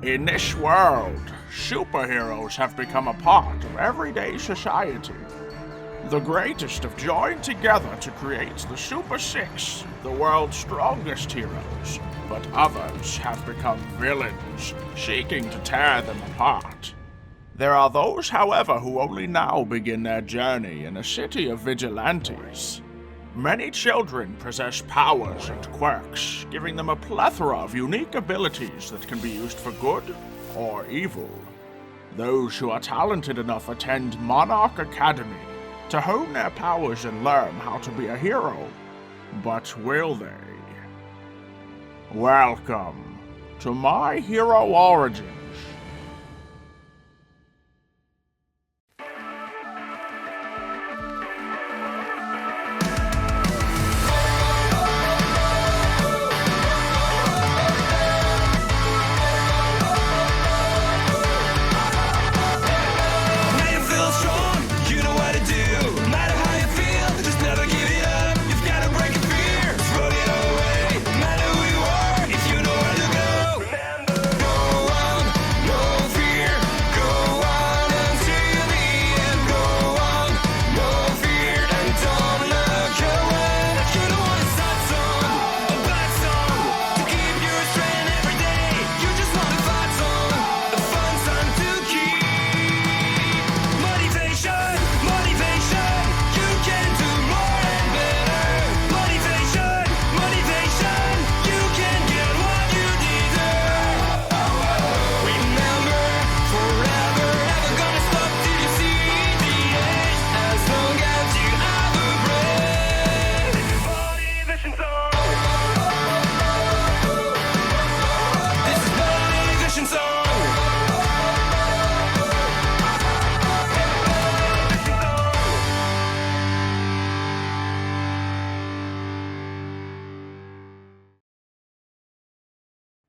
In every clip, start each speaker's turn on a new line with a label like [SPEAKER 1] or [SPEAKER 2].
[SPEAKER 1] In this world, superheroes have become a part of everyday society. The greatest have joined together to create the Super Six, the world's strongest heroes, but others have become villains, seeking to tear them apart. There are those, however, who only now begin their journey in a city of vigilantes. Many children possess powers and quirks, giving them a plethora of unique abilities that can be used for good or evil. Those who are talented enough attend Monarch Academy to hone their powers and learn how to be a hero. But will they? Welcome to My Hero Origins.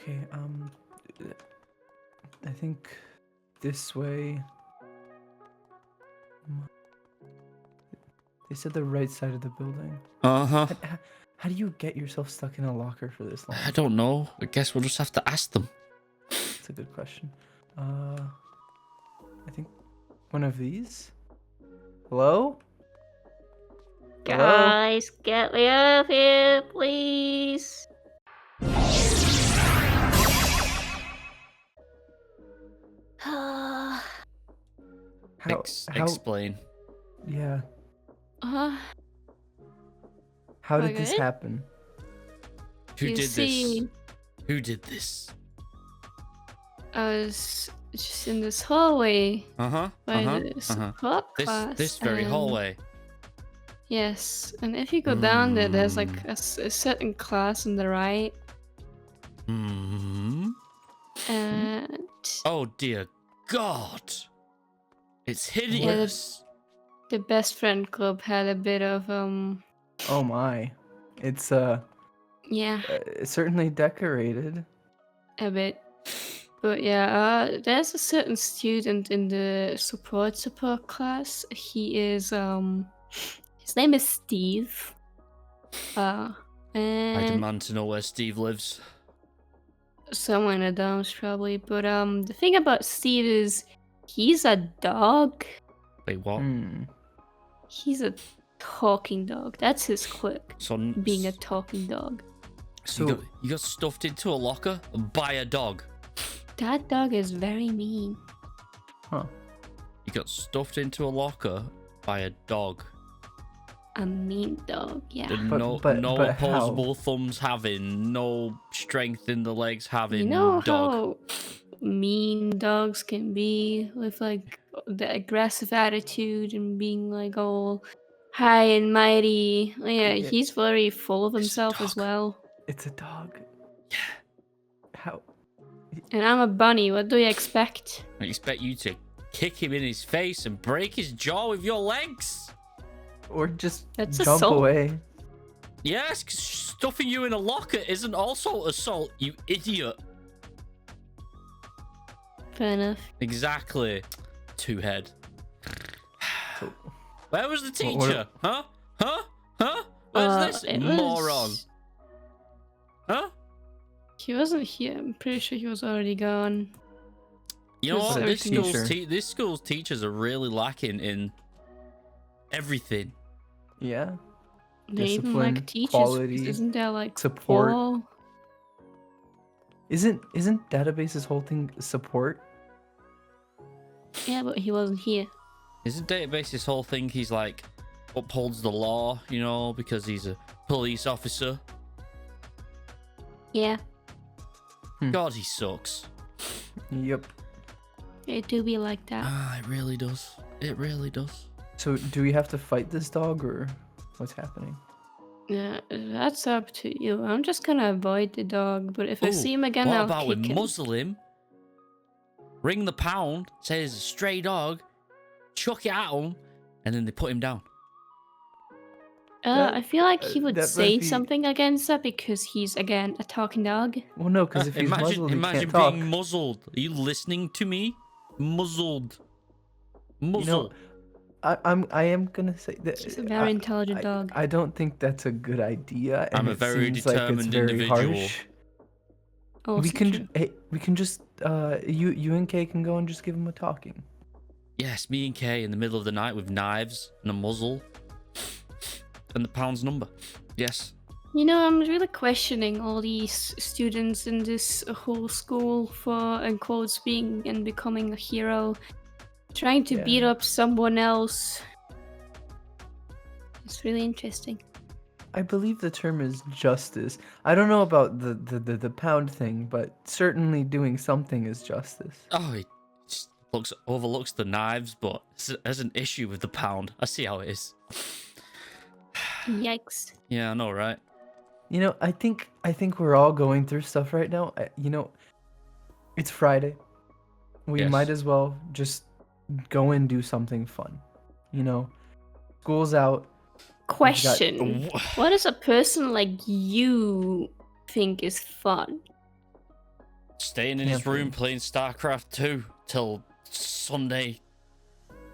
[SPEAKER 2] Okay, I think this way. They said the right side of the building.
[SPEAKER 3] Uh-huh.
[SPEAKER 2] How do you get yourself stuck in a locker for this long?
[SPEAKER 3] I don't know. I guess we'll just have to ask them.
[SPEAKER 2] That's a good question. I think one of these? Hello?
[SPEAKER 4] Guys, get me up here, please.
[SPEAKER 3] Explain.
[SPEAKER 2] Yeah.
[SPEAKER 4] Uh,
[SPEAKER 2] How did this
[SPEAKER 4] okay.
[SPEAKER 2] happen?
[SPEAKER 3] Who
[SPEAKER 4] You
[SPEAKER 3] did
[SPEAKER 4] see-
[SPEAKER 3] this? Who did this?
[SPEAKER 4] I was just in this hallway
[SPEAKER 3] Uh-huh.
[SPEAKER 4] by the support class.
[SPEAKER 3] This very
[SPEAKER 4] and-
[SPEAKER 3] hallway.
[SPEAKER 4] Yes, and if you go down there, there's like a certain class on the right,
[SPEAKER 3] Hmm.
[SPEAKER 4] and
[SPEAKER 3] Oh dear God. It's hideous.
[SPEAKER 4] the best friend club had a bit of
[SPEAKER 2] Oh my. It's
[SPEAKER 4] yeah,
[SPEAKER 2] certainly decorated.
[SPEAKER 4] a bit. But yeah, there's a certain student in the support class. He is his name is Steve.
[SPEAKER 3] I
[SPEAKER 4] And
[SPEAKER 3] demand to know where Steve lives.
[SPEAKER 4] somewhere in the dumps probably. But the thing about Steve is he's a dog.
[SPEAKER 3] Wait, what?
[SPEAKER 4] He's a talking dog. That's his quirk.
[SPEAKER 3] So
[SPEAKER 4] Being a talking dog.
[SPEAKER 3] So you got stuffed into a locker by a dog.
[SPEAKER 4] That dog is very mean.
[SPEAKER 2] Huh.
[SPEAKER 3] You got stuffed into a locker by a dog.
[SPEAKER 4] A mean dog, yeah.
[SPEAKER 3] And
[SPEAKER 2] But-
[SPEAKER 3] no
[SPEAKER 2] but
[SPEAKER 3] opposable thumbs having, no strength in the legs having.
[SPEAKER 4] You know
[SPEAKER 3] dog.
[SPEAKER 4] how mean dogs can be with like the aggressive attitude and being like all high and mighty. Yeah,
[SPEAKER 2] Yeah.
[SPEAKER 4] he's very full of
[SPEAKER 3] It's a
[SPEAKER 4] himself as
[SPEAKER 3] dog.
[SPEAKER 4] well.
[SPEAKER 2] It's a dog.
[SPEAKER 3] Yeah.
[SPEAKER 2] How?
[SPEAKER 4] And I'm a bunny. What do you expect?
[SPEAKER 3] I expect you to kick him in his face and break his jaw with your legs.
[SPEAKER 2] Or just
[SPEAKER 4] That's
[SPEAKER 2] jump
[SPEAKER 4] assault.
[SPEAKER 2] away.
[SPEAKER 3] Yes, 'cause stuffing you in a locker isn't also assault, you idiot.
[SPEAKER 4] Fair enough.
[SPEAKER 3] Exactly. Two head.
[SPEAKER 2] So-
[SPEAKER 3] Where was the
[SPEAKER 2] What-
[SPEAKER 3] teacher? Huh? Where's this
[SPEAKER 4] it
[SPEAKER 3] moron?
[SPEAKER 4] was-
[SPEAKER 3] Huh?
[SPEAKER 4] He wasn't here. I'm pretty sure he was already gone.
[SPEAKER 3] You know what?
[SPEAKER 4] Because
[SPEAKER 3] This school's teachers are really lacking in everything.
[SPEAKER 2] Yeah.
[SPEAKER 4] They even
[SPEAKER 2] Discipline,
[SPEAKER 4] like teachers.
[SPEAKER 2] quality,
[SPEAKER 4] Isn't there like
[SPEAKER 2] support.
[SPEAKER 4] 4?
[SPEAKER 2] Isn't database's whole thing support?
[SPEAKER 4] Yeah, but he wasn't here.
[SPEAKER 3] Isn't database this whole thing? He's like upholds the law, you know, because he's a police officer.
[SPEAKER 4] Yeah,
[SPEAKER 3] God, he sucks.
[SPEAKER 2] Yep.
[SPEAKER 4] it do be like that.
[SPEAKER 3] Ah, it really does. It really does.
[SPEAKER 2] So do we have to fight this dog or what's happening?
[SPEAKER 4] Yeah, that's up to you. I'm just gonna avoid the dog, but if I
[SPEAKER 3] Ooh,
[SPEAKER 4] see him again,
[SPEAKER 3] what
[SPEAKER 4] I'll
[SPEAKER 3] about we
[SPEAKER 4] kick him.
[SPEAKER 3] muzzle him, ring the pound, say it's a stray dog, chuck it at him, and then they put him down.
[SPEAKER 2] That-
[SPEAKER 4] I feel like he would
[SPEAKER 2] that might
[SPEAKER 4] say
[SPEAKER 2] be-
[SPEAKER 4] something against that because he's again a talking dog.
[SPEAKER 2] Well, no, because if he's muzzled, he
[SPEAKER 3] imagine
[SPEAKER 2] can't talk.
[SPEAKER 3] being muzzled. Are you listening to me? Muzzled.
[SPEAKER 2] You know,
[SPEAKER 3] Muzzled.
[SPEAKER 2] I am gonna say that
[SPEAKER 4] He's a very intelligent dog.
[SPEAKER 2] I don't think that's a good idea. And
[SPEAKER 3] I'm a
[SPEAKER 2] it
[SPEAKER 3] very
[SPEAKER 2] seems like it's
[SPEAKER 3] determined
[SPEAKER 2] very
[SPEAKER 3] individual.
[SPEAKER 2] harsh.
[SPEAKER 4] Also
[SPEAKER 2] We can
[SPEAKER 4] true.
[SPEAKER 2] we can just you and Kay can go and just give him a talking.
[SPEAKER 3] Yes, me and Kay in the middle of the night with knives and a muzzle and the pound's number. Yes.
[SPEAKER 4] You know, I'm really questioning all these students in this whole school for, in quotes, being and becoming a hero, trying to beat
[SPEAKER 2] Yeah.
[SPEAKER 4] up someone else. It's really interesting.
[SPEAKER 2] I believe the term is justice. I don't know about the pound thing, but certainly doing something is justice.
[SPEAKER 3] Oh, he just overlooks the knives, but there's an issue with the pound. I see how it is.
[SPEAKER 4] Yikes.
[SPEAKER 3] Yeah, I know, right?
[SPEAKER 2] You know, I think we're all going through stuff right now. You know, it's Friday. We
[SPEAKER 3] Yes.
[SPEAKER 2] might as well just go and do something fun. You know, school's out.
[SPEAKER 4] Question. What does a person like you think is fun?
[SPEAKER 3] Staying in his
[SPEAKER 2] Camping.
[SPEAKER 3] room playing StarCraft 2 till Sunday.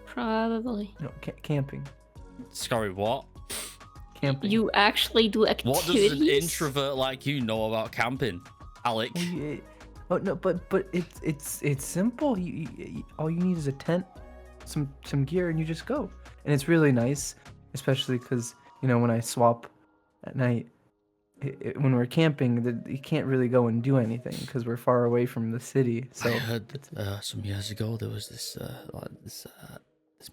[SPEAKER 4] Probably.
[SPEAKER 2] No, camping.
[SPEAKER 3] Sorry, what?
[SPEAKER 2] Camping.
[SPEAKER 4] You actually do activities?
[SPEAKER 3] What does an introvert like you know about camping, Alec?
[SPEAKER 2] Well, oh no, but it's simple. All you need is a tent, some gear, and you just go. And it's really nice, especially because you know when I swap at night, when we're camping, you can't really go and do anything because we're far away from the city. So
[SPEAKER 3] I heard that some years ago there was this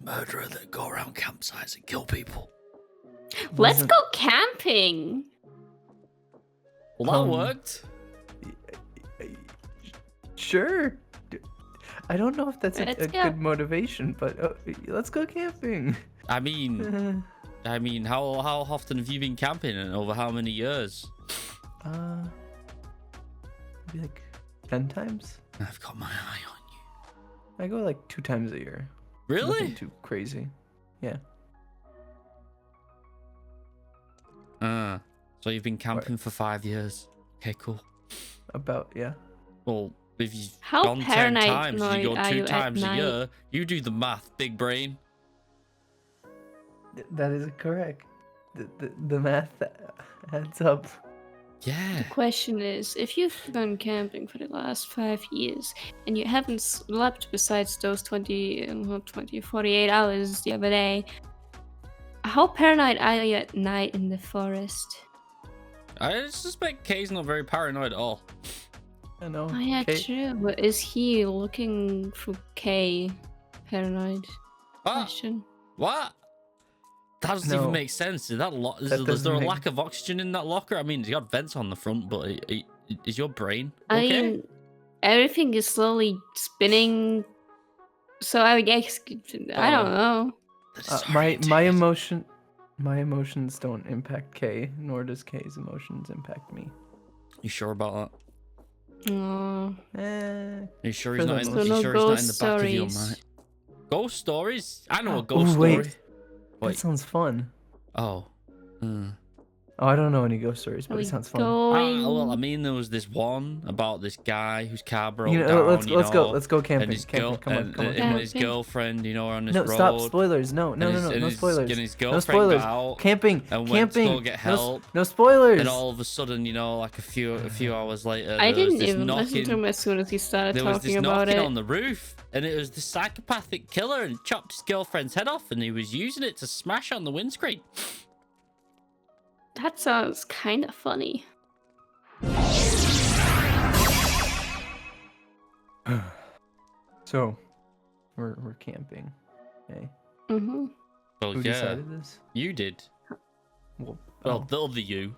[SPEAKER 3] murderer that go around campsites and kill people.
[SPEAKER 4] Let's
[SPEAKER 2] wasn't-
[SPEAKER 4] go camping.
[SPEAKER 3] Well, that worked.
[SPEAKER 2] Sure. I don't know if that's a
[SPEAKER 4] Let's go.
[SPEAKER 2] good motivation, but let's go camping.
[SPEAKER 3] I mean, how often have you been camping and over how many years?
[SPEAKER 2] Maybe like 10 times.
[SPEAKER 3] I've got my eye on you.
[SPEAKER 2] I go like 2 times a year.
[SPEAKER 3] Really?
[SPEAKER 2] Nothing too crazy. Yeah.
[SPEAKER 3] So you've been camping for 5 years. Okay, cool.
[SPEAKER 2] About, yeah.
[SPEAKER 3] Well, if you've
[SPEAKER 4] How
[SPEAKER 3] gone 10
[SPEAKER 4] paranoid
[SPEAKER 3] times, you go
[SPEAKER 4] are
[SPEAKER 3] 2
[SPEAKER 4] you at
[SPEAKER 3] times a
[SPEAKER 4] night?
[SPEAKER 3] year. You do the math, big brain.
[SPEAKER 2] That is correct. The math adds up.
[SPEAKER 3] Yeah.
[SPEAKER 4] The question is, if you've gone camping for the last 5 years and you haven't slept besides those 48 hours the other day, how paranoid are you at night in the forest?
[SPEAKER 3] I suspect Kay's not very paranoid at all.
[SPEAKER 2] I know.
[SPEAKER 4] Oh yeah,
[SPEAKER 2] Okay.
[SPEAKER 4] true. But is he looking for K? Paranoid?
[SPEAKER 3] What?
[SPEAKER 4] Question.
[SPEAKER 3] What? That doesn't
[SPEAKER 2] No.
[SPEAKER 3] even make sense. Is
[SPEAKER 2] That
[SPEAKER 3] is there
[SPEAKER 2] doesn't
[SPEAKER 3] a
[SPEAKER 2] make-
[SPEAKER 3] lack of oxygen in that locker? I mean, you got vents on the front, but is your brain
[SPEAKER 4] I
[SPEAKER 3] okay?
[SPEAKER 4] mean, everything is slowly spinning. So I guess I don't know.
[SPEAKER 2] My emotions don't impact K, nor does K's emotions impact me.
[SPEAKER 3] You sure about that?
[SPEAKER 4] Oh.
[SPEAKER 2] Eh.
[SPEAKER 3] Are you sure
[SPEAKER 2] For
[SPEAKER 3] he's
[SPEAKER 2] the
[SPEAKER 3] not in,
[SPEAKER 2] most-
[SPEAKER 3] you
[SPEAKER 4] So no
[SPEAKER 3] sure he's not in the
[SPEAKER 4] ghost
[SPEAKER 3] back of your
[SPEAKER 4] stories.
[SPEAKER 3] mind? Ghost stories? I know a
[SPEAKER 2] Ooh,
[SPEAKER 3] ghost
[SPEAKER 2] wait.
[SPEAKER 3] story.
[SPEAKER 2] That
[SPEAKER 3] Wait.
[SPEAKER 2] sounds fun.
[SPEAKER 3] Oh.
[SPEAKER 2] Oh, I don't know any ghost stories,
[SPEAKER 4] Are
[SPEAKER 2] but
[SPEAKER 4] we
[SPEAKER 2] it sounds fun.
[SPEAKER 4] going?
[SPEAKER 3] Well, I mean, there was this one about this guy whose car broke
[SPEAKER 2] You know,
[SPEAKER 3] down.
[SPEAKER 2] let's go.
[SPEAKER 3] know,
[SPEAKER 2] Let's go camping.
[SPEAKER 3] And his
[SPEAKER 2] Camping. Come on.
[SPEAKER 3] and his
[SPEAKER 4] Camping.
[SPEAKER 3] girlfriend, are on this
[SPEAKER 2] No,
[SPEAKER 3] road.
[SPEAKER 2] stop. Spoilers. No spoilers.
[SPEAKER 3] And his
[SPEAKER 2] No
[SPEAKER 3] girlfriend
[SPEAKER 2] spoilers.
[SPEAKER 3] got out
[SPEAKER 2] Camping.
[SPEAKER 3] and went to
[SPEAKER 2] Camping.
[SPEAKER 3] go get help.
[SPEAKER 2] No spoilers.
[SPEAKER 3] And all of a sudden, like a few hours later,
[SPEAKER 4] I
[SPEAKER 3] there was
[SPEAKER 4] didn't
[SPEAKER 3] this
[SPEAKER 4] even listen to
[SPEAKER 3] knocking.
[SPEAKER 4] him as soon as he started
[SPEAKER 3] There was this
[SPEAKER 4] talking about
[SPEAKER 3] knocking
[SPEAKER 4] it.
[SPEAKER 3] on the roof, and it was the psychopathic killer, and chopped his girlfriend's head off, and he was using it to smash on the windscreen.
[SPEAKER 4] That sounds kind of funny.
[SPEAKER 2] So, we're camping. Hey,
[SPEAKER 4] Mm-hmm.
[SPEAKER 3] Well,
[SPEAKER 2] who
[SPEAKER 3] yeah,
[SPEAKER 2] decided this?
[SPEAKER 3] you did.
[SPEAKER 2] Well,
[SPEAKER 3] Well, the other you.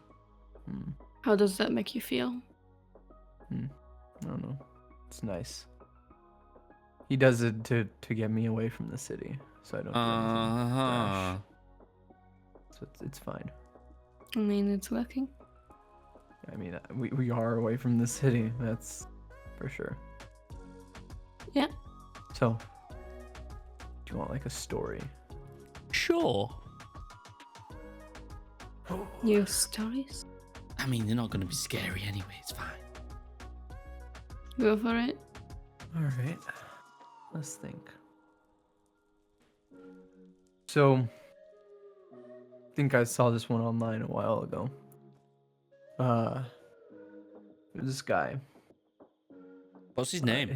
[SPEAKER 4] How does that make you feel?
[SPEAKER 2] I don't know. It's nice. He does it to get me away from the city, so I don't do anything rash. So it's fine.
[SPEAKER 4] I mean, it's working.
[SPEAKER 2] I mean, we are away from the city. That's for sure.
[SPEAKER 4] Yeah.
[SPEAKER 2] So, do you want like a story?
[SPEAKER 3] Sure.
[SPEAKER 4] New stories?
[SPEAKER 3] I mean, they're not going to be scary anyway. It's fine.
[SPEAKER 4] Go for it.
[SPEAKER 2] All right. Let's think. So, I think I saw this one online a while ago. This guy.
[SPEAKER 3] What's his name?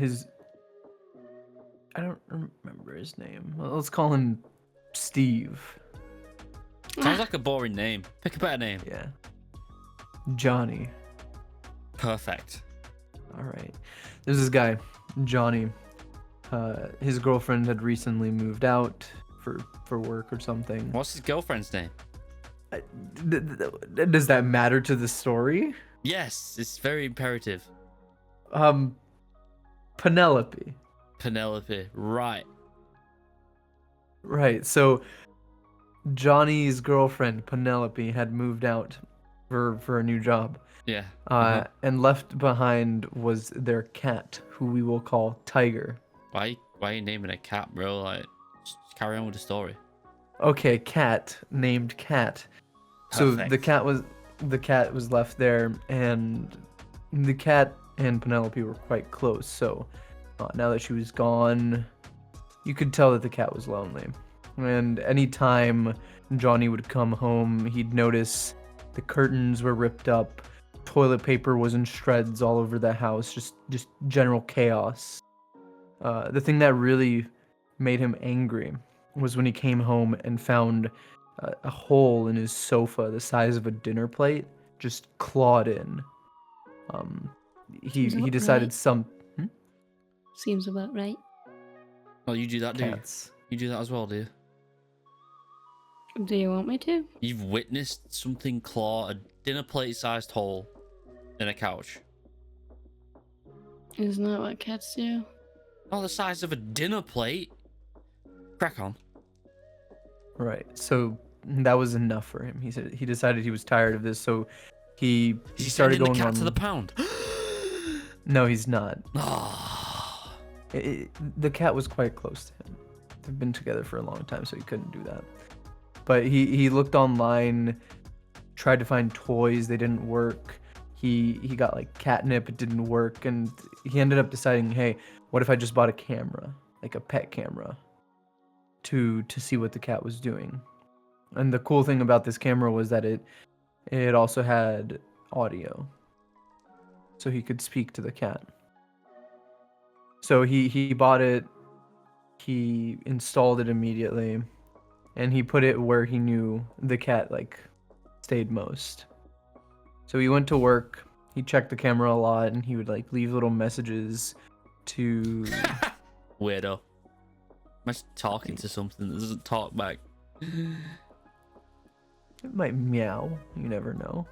[SPEAKER 2] I don't remember his name. Let's call him Steve.
[SPEAKER 3] Sounds like a boring name. Pick a better name.
[SPEAKER 2] Yeah. Johnny.
[SPEAKER 3] Perfect.
[SPEAKER 2] All right. There's this guy, Johnny. His girlfriend had recently moved out for work or something.
[SPEAKER 3] What's his girlfriend's name?
[SPEAKER 2] Does that matter to the story?
[SPEAKER 3] Yes, it's very imperative.
[SPEAKER 2] Penelope.
[SPEAKER 3] Penelope. Right.
[SPEAKER 2] Right. So Johnny's girlfriend Penelope had moved out for a new job.
[SPEAKER 3] Yeah.
[SPEAKER 2] And left behind was their cat, who we will call Tiger.
[SPEAKER 3] Why are you naming a cat, bro? Like, just carry on with the story.
[SPEAKER 2] Okay, cat named Cat. So
[SPEAKER 3] Perfect.
[SPEAKER 2] the cat was left there, and the cat and Penelope were quite close. So now that she was gone, you could tell that the cat was lonely. And anytime Johnny would come home, he'd notice the curtains were ripped up, toilet paper was in shreds all over the house, just general chaos. The thing that really made him angry was when he came home and found a hole in his sofa the size of a dinner plate, just clawed in. He decided
[SPEAKER 4] right. Seems about right.
[SPEAKER 3] Oh, you do that, do you?
[SPEAKER 2] cats.
[SPEAKER 3] You do that as well, do you?
[SPEAKER 4] Do you want me to?
[SPEAKER 3] You've witnessed something claw a dinner plate-sized hole in a couch.
[SPEAKER 4] Isn't that what cats do?
[SPEAKER 3] Not the size of a dinner plate. Crack on.
[SPEAKER 2] Right. So that was enough for him. He decided he was tired of this, so he started
[SPEAKER 3] Sending
[SPEAKER 2] going
[SPEAKER 3] the cat
[SPEAKER 2] on.
[SPEAKER 3] to the pound.
[SPEAKER 2] No, he's not.
[SPEAKER 3] Ah.
[SPEAKER 2] The cat was quite close to him. They've been together for a long time, so he couldn't do that. But he looked online, tried to find toys. They didn't work. He got like catnip. It didn't work, and he ended up deciding, hey, what if I just bought a camera, like a pet camera, to see what the cat was doing. And the cool thing about this camera was that it also had audio, so he could speak to the cat. So he bought it, he installed it immediately, and he put it where he knew the cat like stayed most. So he went to work, he checked the camera a lot, and he would like leave little messages to
[SPEAKER 3] Weirdo. Imagine talking to something that doesn't talk back.
[SPEAKER 2] it might meow, you never know.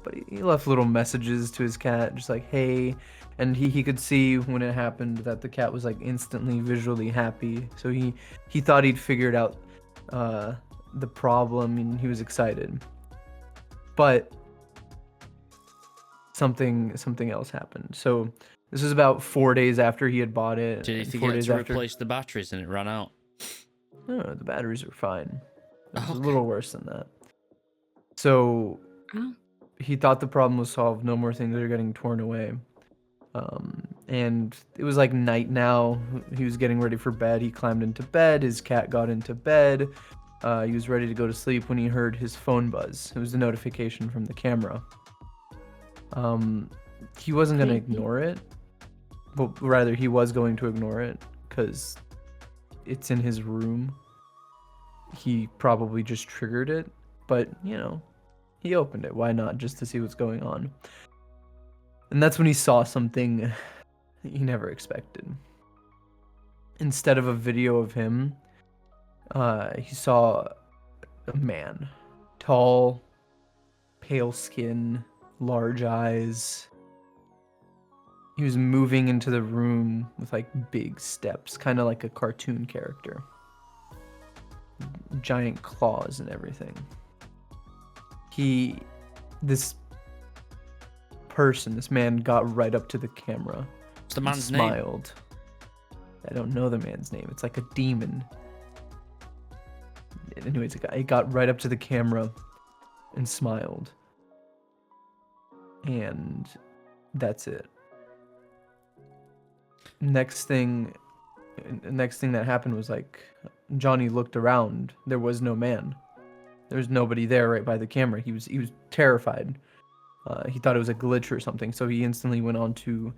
[SPEAKER 2] But he left little messages to his cat, just like, hey. And he could see when it happened that the cat was like instantly visually happy. So he thought he'd figured out the problem, and he was excited. But something else happened. So this was about 4 days after he had bought it.
[SPEAKER 3] Did he
[SPEAKER 2] and 4
[SPEAKER 3] forget
[SPEAKER 2] days
[SPEAKER 3] to
[SPEAKER 2] after...
[SPEAKER 3] replace the batteries and it ran out?
[SPEAKER 2] No, the batteries were fine. It was
[SPEAKER 3] Okay.
[SPEAKER 2] a little worse than that. So
[SPEAKER 4] Oh.
[SPEAKER 2] he thought the problem was solved. No more things are getting torn away. And it was like night now. He was getting ready for bed. He climbed into bed. His cat got into bed. He was ready to go to sleep when he heard his phone buzz. It was a notification from the camera. He wasn't going to ignore it. Well, rather, he was going to ignore it because it's in his room. He probably just triggered it. But, you know, he opened it. Why not? Just to see what's going on. And that's when he saw something he never expected. Instead of a video of him, he saw a man. Tall, pale skin, large eyes. He was moving into the room with like big steps, kind of like a cartoon character. Giant claws and everything. This man got right up to the camera.
[SPEAKER 3] What's the man's
[SPEAKER 2] smiled. I don't know the man's name. It's like a demon. Anyways, he got right up to the camera and smiled. And that's it. Next thing that happened was like Johnny looked around. There was no man. There was nobody there right by the camera. He was terrified. He thought it was a glitch or something, so he instantly went on to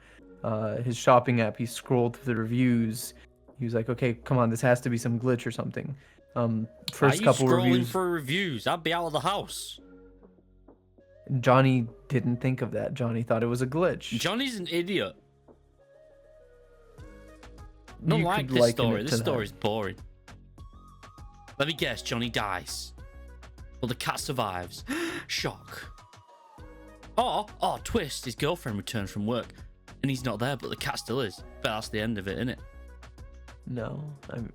[SPEAKER 2] his shopping app. He scrolled through the reviews. He was like, okay, come on, this has to be some glitch or something. First couple
[SPEAKER 3] reviews. Are you scrolling
[SPEAKER 2] reviews.
[SPEAKER 3] for reviews? I'd be out of the house.
[SPEAKER 2] Johnny didn't think of that. Johnny thought it was a glitch.
[SPEAKER 3] Johnny's an idiot. I don't
[SPEAKER 2] You
[SPEAKER 3] like
[SPEAKER 2] could
[SPEAKER 3] this
[SPEAKER 2] liken
[SPEAKER 3] story.
[SPEAKER 2] it
[SPEAKER 3] This
[SPEAKER 2] to that.
[SPEAKER 3] story's boring. Let me guess, Johnny dies. Well, the cat survives. Shock. Oh, twist. His girlfriend returns from work. And he's not there, but the cat still is. But that's the end of it, isn't it?
[SPEAKER 2] No, you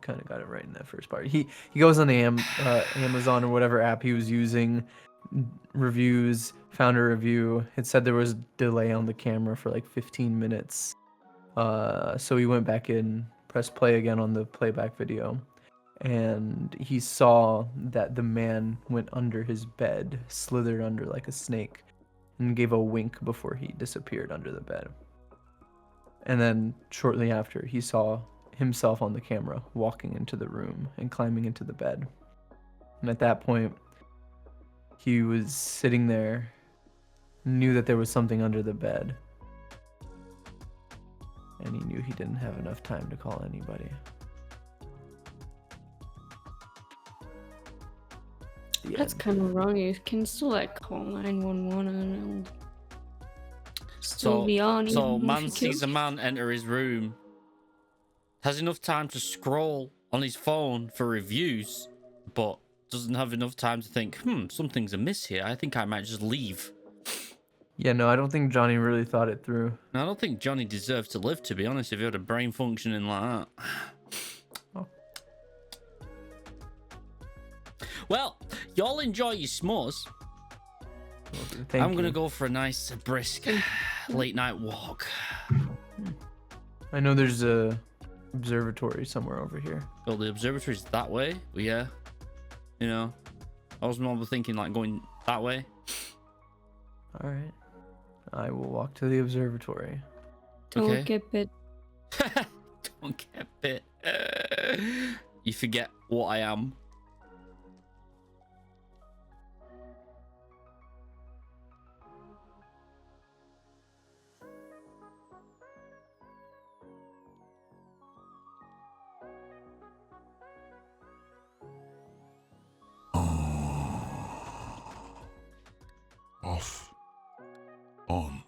[SPEAKER 2] kind of got it right in that first part. He goes on the Amazon or whatever app he was using, reviews, found a review. It said there was a delay on the camera for like 15 minutes. So he went back in, pressed play again on the playback video, and he saw that the man went under his bed, slithered under like a snake, and gave a wink before he disappeared under the bed. And then shortly after, he saw himself on the camera walking into the room and climbing into the bed. And at that point, he was sitting there, knew that there was something under the bed, and he knew he didn't have enough time to call anybody.
[SPEAKER 4] That's kind of wrong. You can still like call 911 and it'll still be on.
[SPEAKER 3] So
[SPEAKER 4] even if
[SPEAKER 3] man
[SPEAKER 4] you
[SPEAKER 3] sees a
[SPEAKER 4] kill-
[SPEAKER 3] man enter his room, has enough time to scroll on his phone for reviews, but doesn't have enough time to think, something's amiss here. I think I might just leave.
[SPEAKER 2] Yeah, no, I don't think Johnny really thought it through.
[SPEAKER 3] Now, I don't think Johnny deserves to live, to be honest, if he had a brain functioning like that.
[SPEAKER 2] Oh.
[SPEAKER 3] Well, y'all enjoy your s'mores.
[SPEAKER 2] Thank
[SPEAKER 3] I'm going to
[SPEAKER 2] you.
[SPEAKER 3] go for a nice, brisk, late night walk.
[SPEAKER 2] I know there's a observatory somewhere over here.
[SPEAKER 3] Well, the observatory's that way. Well, yeah. You know, I was more thinking like going that way.
[SPEAKER 2] All right. I will walk to the observatory.
[SPEAKER 4] Don't
[SPEAKER 3] Okay.
[SPEAKER 4] get bit.
[SPEAKER 3] Don't get bit. You forget what I am.
[SPEAKER 5] Off. On.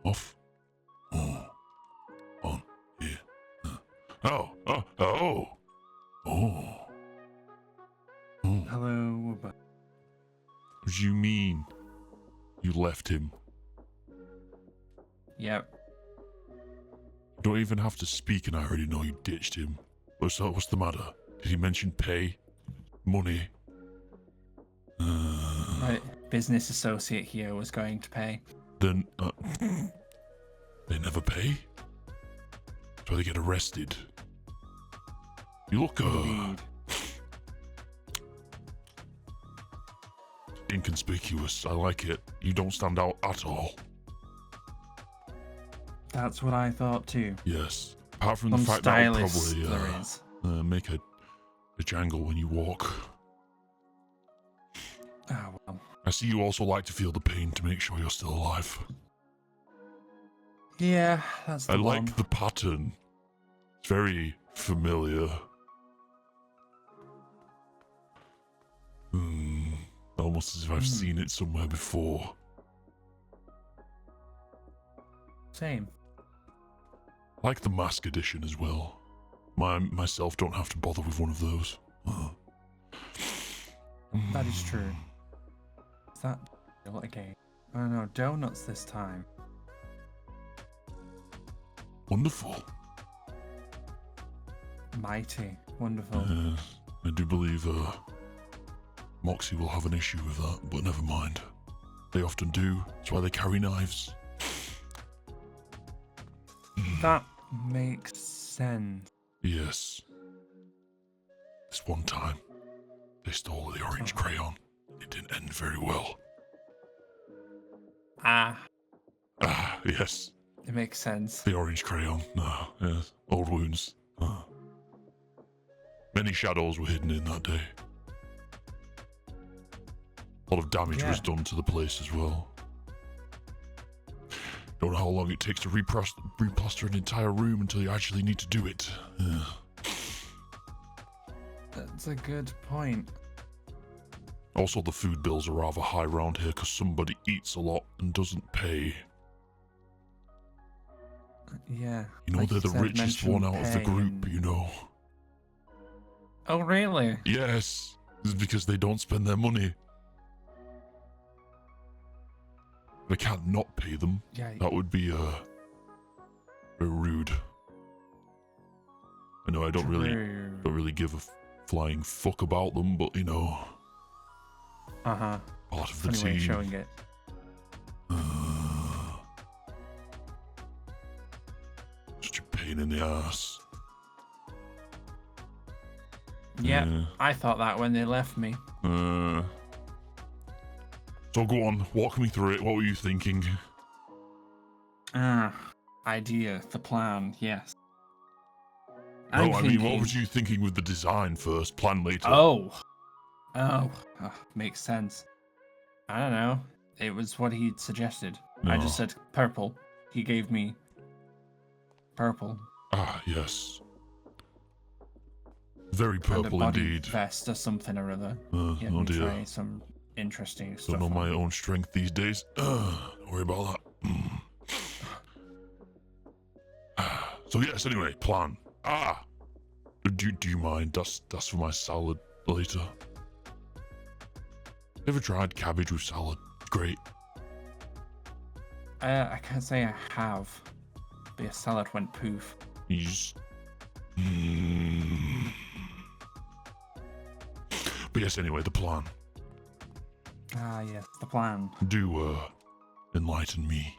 [SPEAKER 5] Off. On. Here. Oh.
[SPEAKER 6] Hello.
[SPEAKER 5] What do you mean? You left him.
[SPEAKER 6] Yep.
[SPEAKER 5] You don't even have to speak and I already know you ditched him. What's the matter? Did he mention pay? Money?
[SPEAKER 6] My business associate here was going to pay.
[SPEAKER 5] Then, they never pay? That's why they get arrested. You look,
[SPEAKER 6] Indeed.
[SPEAKER 5] inconspicuous. I like it. You don't stand out at all.
[SPEAKER 6] That's what I thought too.
[SPEAKER 5] Yes. Apart from the
[SPEAKER 6] Some
[SPEAKER 5] fact that I'll
[SPEAKER 6] stylists
[SPEAKER 5] probably
[SPEAKER 6] there is.
[SPEAKER 5] make a jangle when you walk.
[SPEAKER 6] Oh well.
[SPEAKER 5] I see you also like to feel the pain to make sure you're still alive.
[SPEAKER 6] Yeah, that's the
[SPEAKER 5] I
[SPEAKER 6] one.
[SPEAKER 5] like the pattern. It's very familiar. Almost as if I've seen it somewhere before.
[SPEAKER 6] Same.
[SPEAKER 5] I like the mask edition as well. Myself don't have to bother with one of those.
[SPEAKER 6] That is true. Is that what a game? Oh no, donuts this time.
[SPEAKER 5] Wonderful.
[SPEAKER 6] Mighty. Wonderful.
[SPEAKER 5] Yes, I do believe Moxie will have an issue with that, but never mind. They often do. That's why they carry knives.
[SPEAKER 6] That makes sense.
[SPEAKER 5] Yes. This one time, they stole the orange crayon. It didn't end very well.
[SPEAKER 6] Ah,
[SPEAKER 5] Ah, yes.
[SPEAKER 6] it makes sense.
[SPEAKER 5] The orange crayon. Ah, yes. Old wounds. Ah. Many shadows were hidden in that day. A lot of damage was done to the place as well. Don't know how long it takes to replaster an entire room until you actually need to do it. Yeah.
[SPEAKER 6] That's a good point.
[SPEAKER 5] Also, the food bills are rather high around here because somebody eats a lot and doesn't pay.
[SPEAKER 6] Yeah.
[SPEAKER 5] You know,
[SPEAKER 6] like
[SPEAKER 5] they're the
[SPEAKER 6] said,
[SPEAKER 5] richest
[SPEAKER 6] mention
[SPEAKER 5] one out of the
[SPEAKER 6] pay
[SPEAKER 5] group,
[SPEAKER 6] and-
[SPEAKER 5] you know.
[SPEAKER 6] Oh, really?
[SPEAKER 5] Yes, it's because they don't spend their money. They can't not pay them.
[SPEAKER 6] Yeah.
[SPEAKER 5] That would be very rude. I know I don't really give a flying fuck about them, but you know,
[SPEAKER 6] Uh-huh.
[SPEAKER 5] part of the
[SPEAKER 6] Funny way
[SPEAKER 5] team.
[SPEAKER 6] of showing it.
[SPEAKER 5] Such a pain in the ass.
[SPEAKER 6] Yeah, I thought that when they left me.
[SPEAKER 5] So go on, walk me through it. What were you thinking?
[SPEAKER 6] Idea, the plan, yes.
[SPEAKER 5] No,
[SPEAKER 6] I'm
[SPEAKER 5] I mean, what
[SPEAKER 6] thinking-
[SPEAKER 5] was you thinking with the design first? Plan later.
[SPEAKER 6] Oh, makes sense. I don't know. It was what he'd suggested. I
[SPEAKER 5] No.
[SPEAKER 6] just said purple. He gave me purple.
[SPEAKER 5] Ah, yes. Very
[SPEAKER 6] And a
[SPEAKER 5] purple
[SPEAKER 6] body
[SPEAKER 5] indeed.
[SPEAKER 6] vest or something or other.
[SPEAKER 5] Oh
[SPEAKER 6] He had me
[SPEAKER 5] dear.
[SPEAKER 6] try some interesting stuff.
[SPEAKER 5] Don't know
[SPEAKER 6] on.
[SPEAKER 5] my own strength these days. Don't worry about that. So yes, anyway, plan. Do you mind? That's for my salad later. Ever tried cabbage with salad? Great.
[SPEAKER 6] I can't say I have. But your salad went poof.
[SPEAKER 5] You just... But yes, anyway, the plan.
[SPEAKER 6] Ah, yes, the plan.
[SPEAKER 5] Do enlighten me.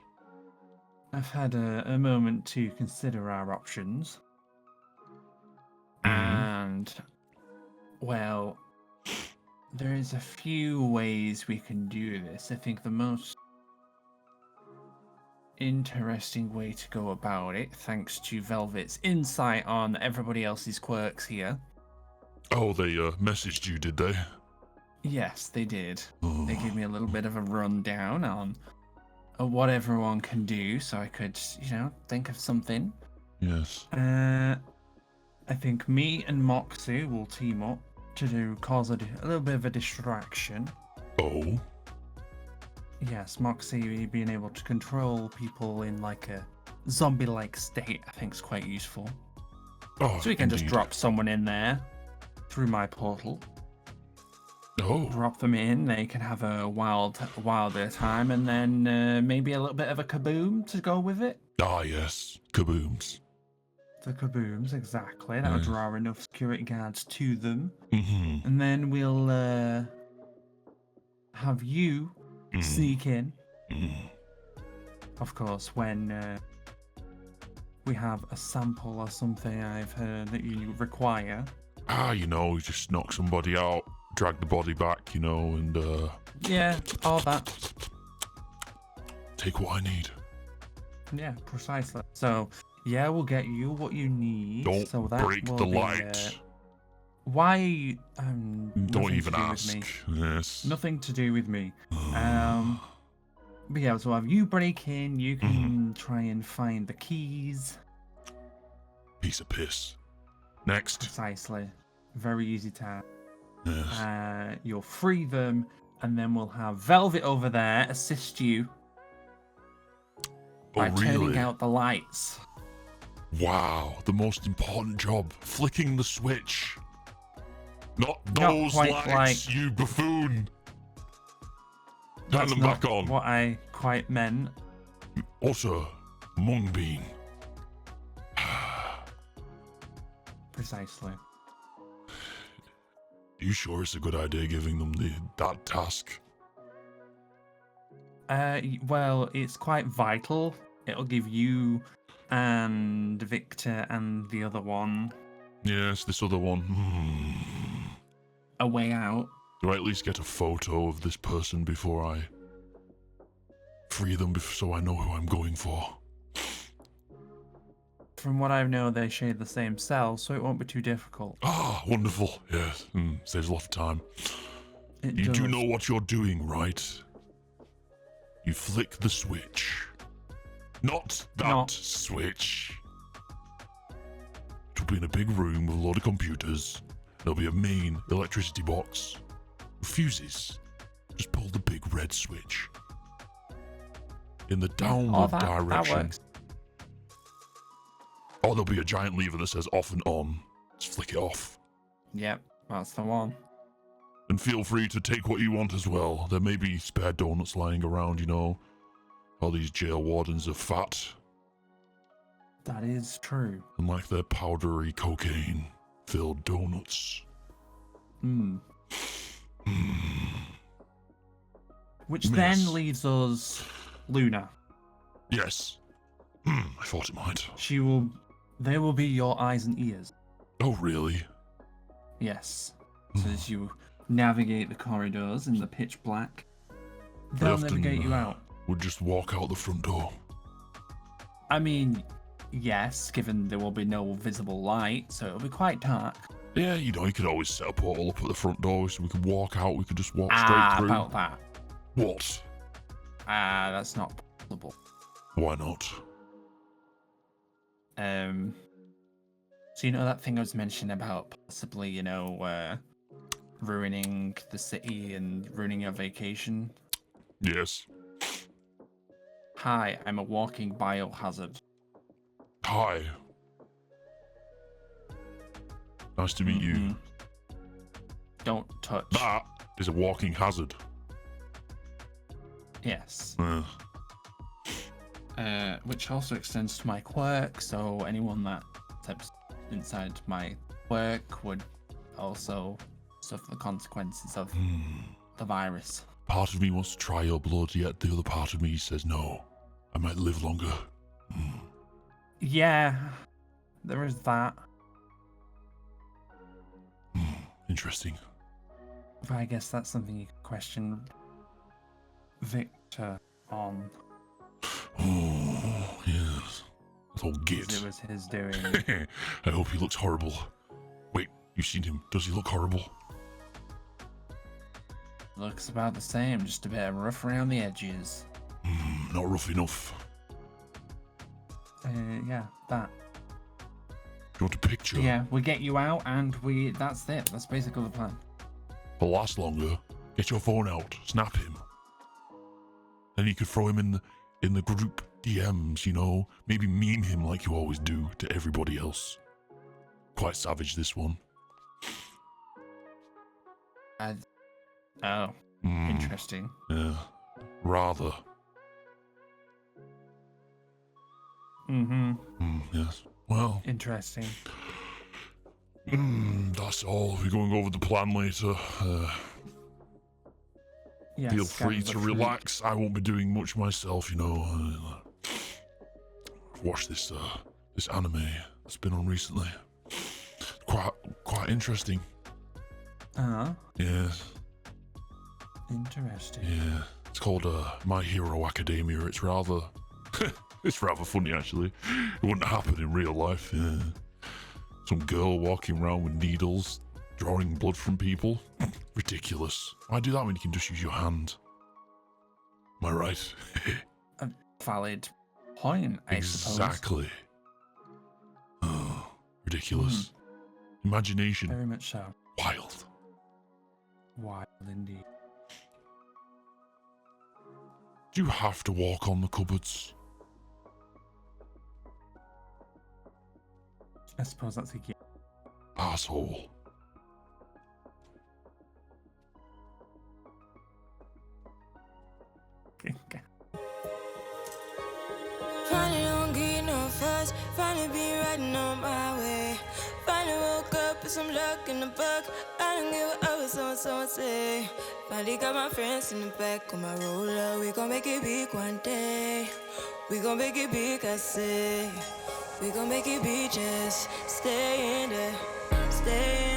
[SPEAKER 6] I've had a moment to consider our options. And, well, there is a few ways we can do this. I think the most interesting way to go about it, thanks to Velvet's insight on everybody else's quirks here.
[SPEAKER 5] Oh, they messaged you, did they?
[SPEAKER 6] Yes, they did.
[SPEAKER 5] Oh.
[SPEAKER 6] They gave me a little bit of a rundown on what everyone can do, so I could, think of something.
[SPEAKER 5] Yes.
[SPEAKER 6] I think me and Moxie will team up to cause a little bit of a distraction.
[SPEAKER 5] Oh.
[SPEAKER 6] Yes, Moxie being able to control people in like a zombie-like state, I think is quite useful.
[SPEAKER 5] Oh,
[SPEAKER 6] So we can just
[SPEAKER 5] indeed.
[SPEAKER 6] drop someone in there through my portal.
[SPEAKER 5] Oh.
[SPEAKER 6] Drop them in, they can have a wilder time, and then maybe a little bit of a kaboom to go with it.
[SPEAKER 5] Ah, yes. Kabooms.
[SPEAKER 6] The kabooms, exactly. That'll
[SPEAKER 5] Nice.
[SPEAKER 6] draw enough security guards to them.
[SPEAKER 5] Mm-hmm.
[SPEAKER 6] And then we'll have you sneak in. Of course, when we have a sample or something I've heard that you require.
[SPEAKER 5] You just knock somebody out, drag the body back, back, you know, and
[SPEAKER 6] Yeah, all that.
[SPEAKER 5] take what I need.
[SPEAKER 6] Yeah, precisely. So, yeah, we'll get you what you need.
[SPEAKER 5] Don't
[SPEAKER 6] so that
[SPEAKER 5] break
[SPEAKER 6] will
[SPEAKER 5] the
[SPEAKER 6] be,
[SPEAKER 5] light.
[SPEAKER 6] Why?
[SPEAKER 5] Don't even ask. Yes.
[SPEAKER 6] Nothing to do with me. But yeah, so have you break in, you can try and find the keys.
[SPEAKER 5] Piece of piss. Next.
[SPEAKER 6] Precisely. Very easy task.
[SPEAKER 5] Yes.
[SPEAKER 6] You'll free them, and then we'll have Velvet over there assist you by turning out the lights.
[SPEAKER 5] Wow, the most important job. Flicking the switch. Not
[SPEAKER 6] Not
[SPEAKER 5] those
[SPEAKER 6] quite
[SPEAKER 5] lights, you buffoon. Turn
[SPEAKER 6] That's
[SPEAKER 5] them
[SPEAKER 6] not
[SPEAKER 5] back on.
[SPEAKER 6] what I quite meant.
[SPEAKER 5] Also, mung bean.
[SPEAKER 6] Precisely.
[SPEAKER 5] You sure it's a good idea giving them that task?
[SPEAKER 6] Well, it's quite vital. It'll give you and Victor and the other one
[SPEAKER 5] Yes, this other one.
[SPEAKER 6] a way out.
[SPEAKER 5] Do I at least get a photo of this person before I free them, so I know who I'm going for?
[SPEAKER 6] From what I know, they share the same cell, so it won't be too difficult.
[SPEAKER 5] Ah, wonderful. Yes, saves a lot of time. You do know what you're doing, right? You flick the switch. Not that switch. It'll be in a big room with a lot of computers. There'll be a main electricity box. Fuses. Just pull the big red switch. In the downward direction.
[SPEAKER 6] That works.
[SPEAKER 5] Or there'll be a giant lever that says off and on. Just flick it off.
[SPEAKER 6] Yep, that's the one.
[SPEAKER 5] And feel free to take what you want as well. There may be spare donuts lying around, you know. All these jail wardens are fat.
[SPEAKER 6] That is true.
[SPEAKER 5] And like their powdery cocaine-filled donuts.
[SPEAKER 6] Which
[SPEAKER 5] Miss.
[SPEAKER 6] then leaves us Luna.
[SPEAKER 5] Yes. I thought it might.
[SPEAKER 6] They will be your eyes and ears.
[SPEAKER 5] Oh, really?
[SPEAKER 6] Yes. So as you navigate the corridors in the pitch black, they'll
[SPEAKER 5] often,
[SPEAKER 6] navigate you out.
[SPEAKER 5] Would just walk out the front door.
[SPEAKER 6] I mean, yes, given there will be no visible light, so it'll be quite dark.
[SPEAKER 5] Yeah, you know, you could always set a portal up at the front door so we could walk out, we could just walk straight through.
[SPEAKER 6] About that.
[SPEAKER 5] What?
[SPEAKER 6] That's not possible.
[SPEAKER 5] Why not?
[SPEAKER 6] So you know that thing I was mentioning about possibly, ruining the city and ruining your vacation?
[SPEAKER 5] Yes.
[SPEAKER 6] Hi, I'm a walking biohazard.
[SPEAKER 5] Hi. Nice to meet you.
[SPEAKER 6] Don't touch.
[SPEAKER 5] That is a walking hazard.
[SPEAKER 6] Yes.
[SPEAKER 5] Uh,
[SPEAKER 6] Which also extends to my quirk, so anyone that steps inside my quirk would also suffer the consequences of the virus.
[SPEAKER 5] Part of me wants to try your blood, yet the other part of me says no. I might live longer.
[SPEAKER 6] Yeah, there is that.
[SPEAKER 5] Interesting.
[SPEAKER 6] But I guess that's something you could question Victor on.
[SPEAKER 5] Oh, yes. That old
[SPEAKER 6] 'Cause
[SPEAKER 5] git.
[SPEAKER 6] it was his doing.
[SPEAKER 5] I hope he looks horrible. Wait, you've seen him. Does he look horrible?
[SPEAKER 6] Looks about the same, just a bit rough around the edges.
[SPEAKER 5] Not rough enough.
[SPEAKER 6] Yeah, that.
[SPEAKER 5] Do you want a picture?
[SPEAKER 6] Yeah, we get you out and that's it. That's basically the plan.
[SPEAKER 5] To last longer, get your phone out, snap him. Then you could throw him in the group DMs, you know? Maybe meme him like you always do to everybody else. Quite savage, this one.
[SPEAKER 6] Interesting.
[SPEAKER 5] Yeah, rather. Yes. Well,
[SPEAKER 6] Interesting.
[SPEAKER 5] that's all. We're going over the plan later.
[SPEAKER 6] Yes,
[SPEAKER 5] Feel free
[SPEAKER 6] gather
[SPEAKER 5] to
[SPEAKER 6] the fruit.
[SPEAKER 5] relax. I won't be doing much myself, you know. Watch this anime that's been on recently. Quite interesting.
[SPEAKER 6] Uh-huh.
[SPEAKER 5] Yes.
[SPEAKER 6] Interesting.
[SPEAKER 5] Yeah, it's called My Hero Academia. It's rather, it's rather funny actually. It wouldn't happen in real life. Yeah. Some girl walking around with needles, drawing blood from people. Ridiculous. Why do that when you can just use your hand? Am I right?
[SPEAKER 6] A valid point, I suppose.
[SPEAKER 5] Exactly. Oh, ridiculous. Imagination.
[SPEAKER 6] Very much so.
[SPEAKER 5] Wild.
[SPEAKER 6] Wild indeed.
[SPEAKER 5] Do you have to walk on the cupboards?
[SPEAKER 6] I suppose that's a gift.
[SPEAKER 5] Asshole.
[SPEAKER 7] Finally don't get no fuss, finally be riding on my way. Finally woke up with some luck in the book. I don't give a what someone say. Finally got my friends in the back of my roller. We gon' make it big one day. We gon' make it big, I say. We gon' make it big, just stay in there, stay in